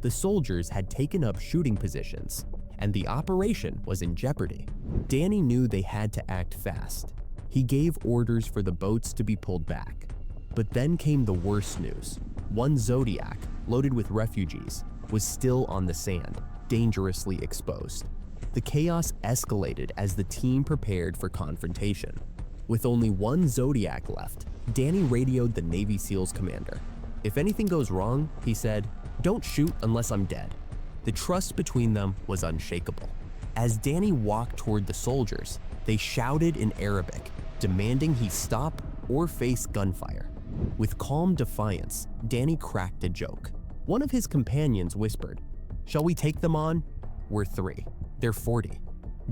The soldiers had taken up shooting positions, and the operation was in jeopardy. Danny knew they had to act fast. He gave orders for the boats to be pulled back. But then came the worst news. One Zodiac, loaded with refugees, was still on the sand, dangerously exposed. The chaos escalated as the team prepared for confrontation. With only one Zodiac left, Danny radioed the Navy SEALs commander. "If anything goes wrong," he said, "don't shoot unless I'm dead." The trust between them was unshakable. As Danny walked toward the soldiers, they shouted in Arabic, demanding he stop or face gunfire. With calm defiance, Danny cracked a joke. One of his companions whispered, "Shall we take them on? We're 3. They're 40.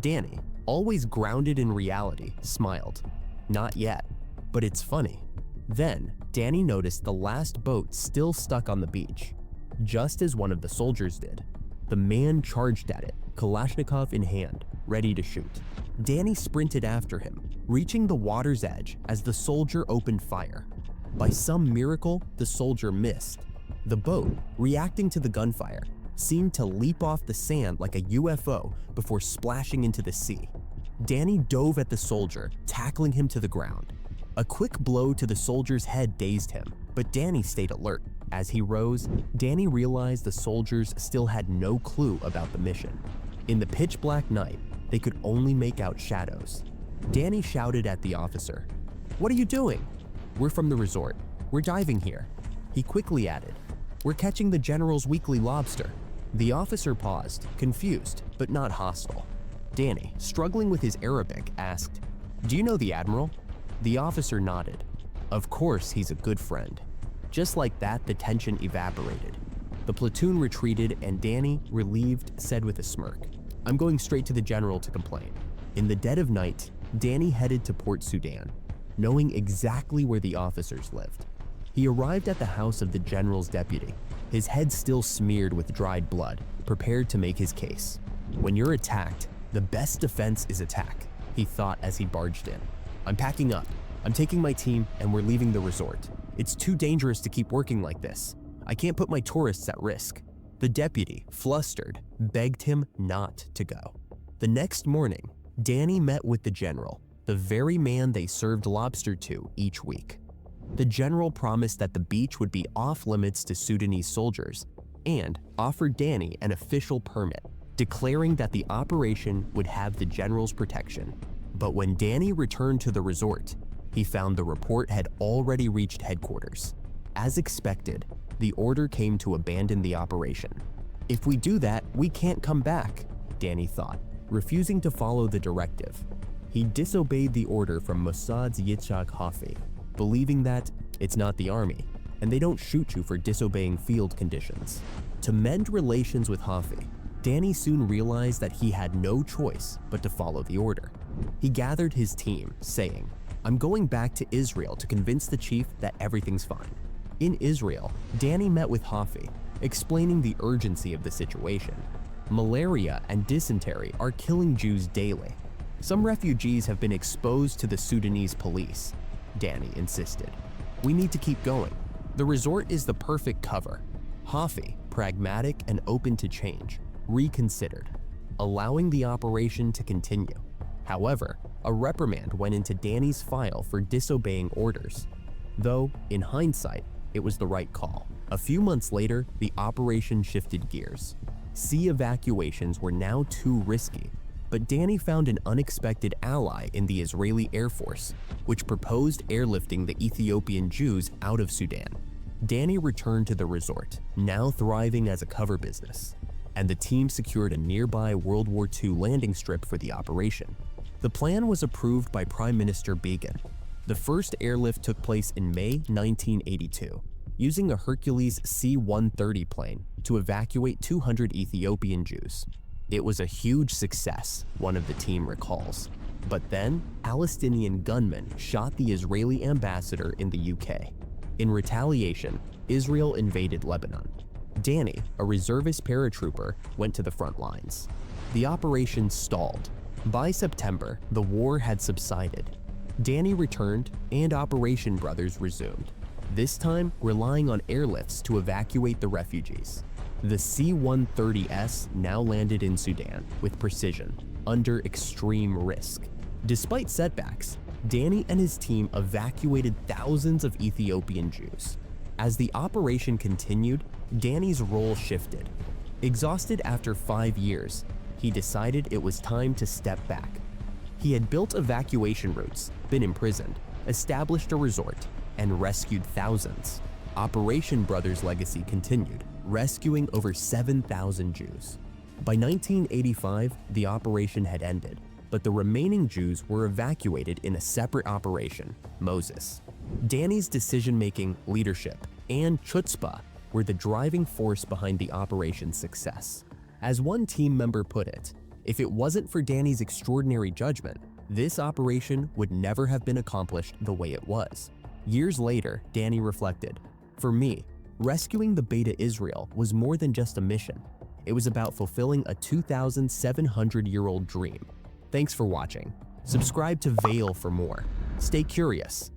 Danny, always grounded in reality, smiled. "Not yet, but it's funny." Then, Danny noticed the last boat still stuck on the beach, just as one of the soldiers did. The man charged at it, Kalashnikov in hand, ready to shoot. Danny sprinted after him, reaching the water's edge as the soldier opened fire. By some miracle, the soldier missed. The boat, reacting to the gunfire, seemed to leap off the sand like a UFO before splashing into the sea. Danny dove at the soldier, tackling him to the ground. A quick blow to the soldier's head dazed him, but Danny stayed alert. As he rose, Danny realized the soldiers still had no clue about the mission. In the pitch-black night, they could only make out shadows. Danny shouted at the officer, "What are you doing?" "We're from the resort. We're diving here." He quickly added, "We're catching the general's weekly lobster." The officer paused, confused, but not hostile. Danny, struggling with his Arabic, asked, "Do you know the admiral?" The officer nodded. Of course, he's a good friend. Just like that, the tension evaporated. The platoon retreated and Danny, relieved, said with a smirk, "I'm going straight to the general to complain." In the dead of night, Danny headed to Port Sudan, knowing exactly where the officers lived. He arrived at the house of the general's deputy, his head still smeared with dried blood, prepared to make his case. "When you're attacked, the best defense is attack," he thought as he barged in. "I'm packing up. I'm taking my team and we're leaving the resort. It's too dangerous to keep working like this. I can't put my tourists at risk." The deputy, flustered, begged him not to go. The next morning, Danny met with the general, the very man they served lobster to each week. The general promised that the beach would be off limits to Sudanese soldiers and offered Danny an official permit, declaring that the operation would have the general's protection. But when Danny returned to the resort, he found the report had already reached headquarters. As expected, the order came to abandon the operation. "If we do that, we can't come back," Danny thought, refusing to follow the directive. He disobeyed the order from Mossad's Yitzhak Hafez, believing that it's not the army, and they don't shoot you for disobeying field conditions. To mend relations with Hafez, Danny soon realized that he had no choice but to follow the order. He gathered his team, saying, "I'm going back to Israel to convince the chief that everything's fine." In Israel, Danny met with Hafez, explaining the urgency of the situation. Malaria and dysentery are killing Jews daily. "Some refugees have been exposed to the Sudanese police," Danny insisted. "We need to keep going. The resort is the perfect cover." Hafez, pragmatic and open to change, reconsidered, allowing the operation to continue. However, a reprimand went into Danny's file for disobeying orders. Though, in hindsight, it was the right call. A few months later, the operation shifted gears. Sea evacuations were now too risky, but Danny found an unexpected ally in the Israeli Air Force, which proposed airlifting the Ethiopian Jews out of Sudan. Danny returned to the resort, now thriving as a cover business, and the team secured a nearby World War II landing strip for the operation. The plan was approved by Prime Minister Begin. The first airlift took place in May 1982, using a Hercules C-130 plane to evacuate 200 Ethiopian Jews. It was a huge success, one of the team recalls. But then, Palestinian gunmen shot the Israeli ambassador in the UK. In retaliation, Israel invaded Lebanon. Danny, a reservist paratrooper, went to the front lines. The operation stalled. By September, the war had subsided. Danny returned and Operation Brothers resumed, this time relying on airlifts to evacuate the refugees. The C-130S now landed in Sudan with precision, under extreme risk. Despite setbacks, Danny and his team evacuated thousands of Ethiopian Jews. As the operation continued, Danny's role shifted. Exhausted after 5 years, he decided it was time to step back. He had built evacuation routes, been imprisoned, established a resort, and rescued thousands. Operation Brother's legacy continued, rescuing over 7,000 Jews. By 1985, the operation had ended, but the remaining Jews were evacuated in a separate operation, Moses. Danny's decision-making, leadership, and chutzpah were the driving force behind the operation's success. As one team member put it, if it wasn't for Danny's extraordinary judgment, this operation would never have been accomplished the way it was. Years later, Danny reflected, "For me, rescuing the Beta Israel was more than just a mission. It was about fulfilling a 2,700-year-old dream." Thanks for watching. Subscribe to Veil for more. Stay curious.